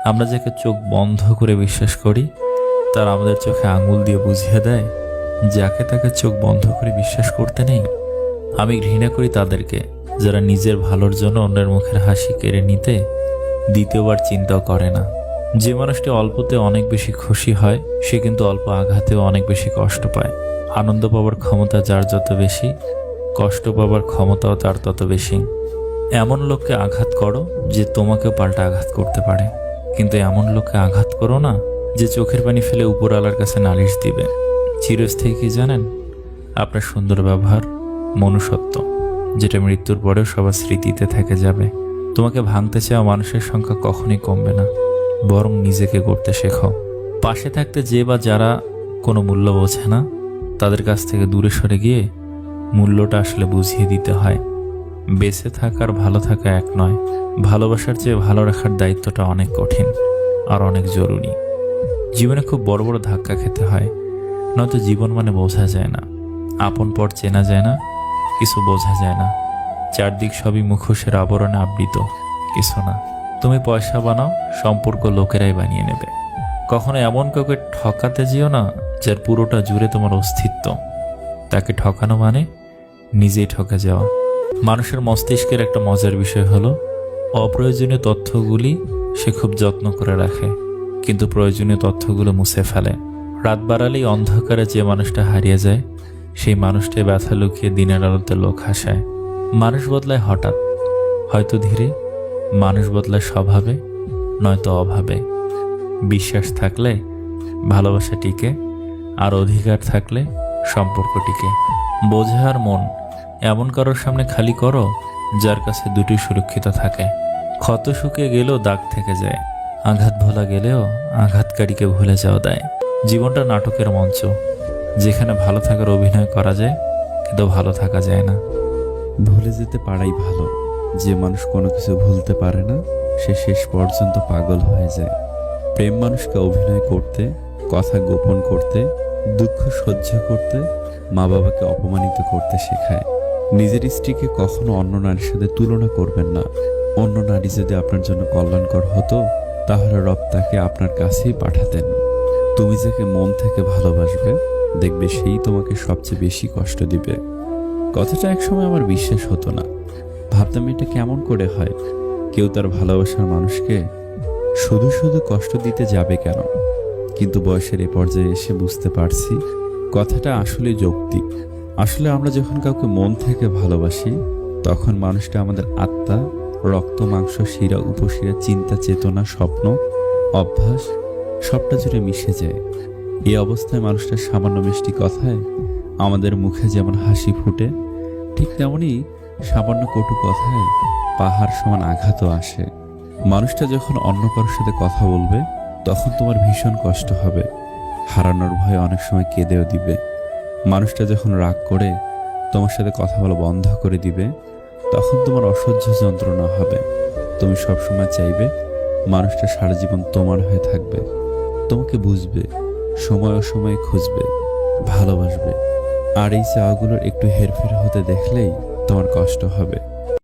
আমরা যাকে চোখ বন্ধ করে বিশ্বাস করি, তার আমাদের চোখে আঙুল দিয়ে বুঝিয়ে দেয় যাকে তাকে চোখ বন্ধ করে বিশ্বাস করতে নেই। আমি ঘৃণা করি তাদেরকে যারা নিজের ভালোর জন্য অন্যের মুখের হাসি কেড়ে নিতে দ্বিতীয়বার চিন্তাও করে না। যে মানুষটি অল্পতে অনেক বেশি খুশি হয়, সে কিন্তু অল্প আঘাতেও অনেক বেশি কষ্ট পায়। আনন্দ পাওয়ার ক্ষমতা যার যত বেশি, কষ্ট পাওয়ার ক্ষমতাও তার তত বেশি। এমন লোককে আঘাত করো যে তোমাকেও পাল্টা আঘাত করতে পারে, কিন্তু এমন লোককে আঘাত করো না যে চোখের পানি ফেলে উপরওয়ালার কাছে নালিশ দিবে। চিরস্থায়ী কি জানেন? আপনার সুন্দর ব্যবহার, মনুষ্যত্ব, যেটা মৃত্যুর পরেও সবার স্মৃতিতে থেকে যাবে। তোমাকে ভাঙতে চাওয়া মানুষের সংখ্যা কখনোই কমবে না, বরং নিজেকে করতে শেখো। পাশে থাকতে যে বা যারা কোনো মূল্য বোঝে না, তাদের কাছ থেকে দূরে সরে গিয়ে মূল্যটা আসলে বুঝিয়ে দিতে হয়। বেঁচে থাকার ভালো থাকা এক নয়, ভালোবাসার চেয়ে ভালো রাখার দায়িত্বটা অনেক কঠিন আর অনেক জরুরি। জীবনে খুব বড় বড় ধাক্কা খেতে হয়, নয়তো জীবন মানে বোঝা যায় না। আপন পর চেনা যায় না, কিছু বোঝা যায় না। চারদিক সবই মুখোশের আবরণে আবৃত, কিছু না। তুমি পয়সা বানাও, সম্পর্ক লোকেরাই বানিয়ে নেবে। কখনো এমন কাউকে ঠকাতে যেও না যার পুরোটা জুড়ে তোমার অস্তিত্ব। তাকে ঠকানো মানে নিজেই ঠকে যাওয়া। মানুষের মস্তিষ্কের একটা মজার বিষয় হলো, অপ্রয়োজনীয় তথ্যগুলি সে খুব যত্ন করে রাখে, কিন্তু প্রয়োজনীয় তথ্যগুলো মুছে ফেলে। রাত বাড়ালেই অন্ধকারে যে মানুষটা হারিয়ে যায়, সেই মানুষটাই ব্যথা লুকিয়ে দিনের আলোতে লোক হাসায়। মানুষ বদলায় হঠাৎ, হয়তো ধীরে। মানুষ বদলায় স্বভাবে, নয়তো অভাবে। বিশ্বাস থাকলে ভালোবাসা টিকে, আর অধিকার থাকলে সম্পর্ক টিকে। বোঝার মন এমন কারোর সামনে খালি করো যার কাছে দুটি সুরক্ষিত থাকে। ক্ষত শুকিয়ে গেলেও দাগ থেকে যায়, আঘাত ভোলা গেলেও আঘাতকারীকে ভুলে যাওয়া দেয়। জীবনটা নাটকের মঞ্চ, যেখানে ভালো থাকার অভিনয় করা যায়, কিন্তু ভালো থাকা যায় না। ভুলে যেতে পারাই ভালো। যে মানুষ কোনো কিছু ভুলতে পারে না, সে শেষ পর্যন্ত পাগল হয়ে যায়। প্রেম মানুষকে অভিনয় করতে, কথা গোপন করতে, দুঃখ সহ্য করতে, মা বাবাকে অপমানিত করতে শেখায়। নিজের স্ত্রীকে কখনো অন্য নারীর সাথে তুলনা করবেন না। অন্য নারী যদি আপনার জন্য কল্যাণকর হতো, তাহলে রব তাকে আপনার কাছেই পাঠাতেন। তুমি যাকে মন থেকে ভালোবাসবে, দেখবে সেই তোমাকে সবচেয়ে বেশি কষ্ট দিবে। কথাটা একসময় আমার বিশ্বাস হতো না। ভাবতাম এটা কেমন করে হয়, কেউ তার ভালোবাসার মানুষকে শুধু শুধু কষ্ট দিতে যাবে কেন? কিন্তু বয়সের এ পর্যায়ে এসে বুঝতে পারছি কথাটা আসলে যৌক্তিক। আসলে আমরা যখন কাউকে মন থেকে ভালোবাসি, তখন মানুষটা আমাদের আত্মা, রক্ত, মাংস, শিরা, উপশিরা, চিন্তা, চেতনা, স্বপ্ন, অভ্যাস সবটা জুড়ে মিশে যায়। এই অবস্থায় মানুষটার সামান্য মিষ্টি কথায় আমাদের মুখে যেমন হাসি ফুটে, ঠিক তেমনই সামান্য কটু কথায় পাহাড় সমান আঘাতও আসে। মানুষটা যখন অন্য কারোর সাথে কথা বলবে, তখন তোমার ভীষণ কষ্ট হবে। হারানোর ভয়ে অনেক সময় কেঁদেও দিবে। মানুষটা যখন রাগ করে তোমার সাথে কথা বলা বন্ধ করে দিবে, তখন তোমার অসহ্য যন্ত্রণা হবে। তুমি সবসময় চাইবে মানুষটা সারা জীবন তোমার হয়ে থাকবে, তোমাকে বুঝবে, সময় অসময়ে খুঁজবে, ভালোবাসবে। আর এই চাওয়াগুলোর একটু হেরফের হতে দেখলেই তোমার কষ্ট হবে।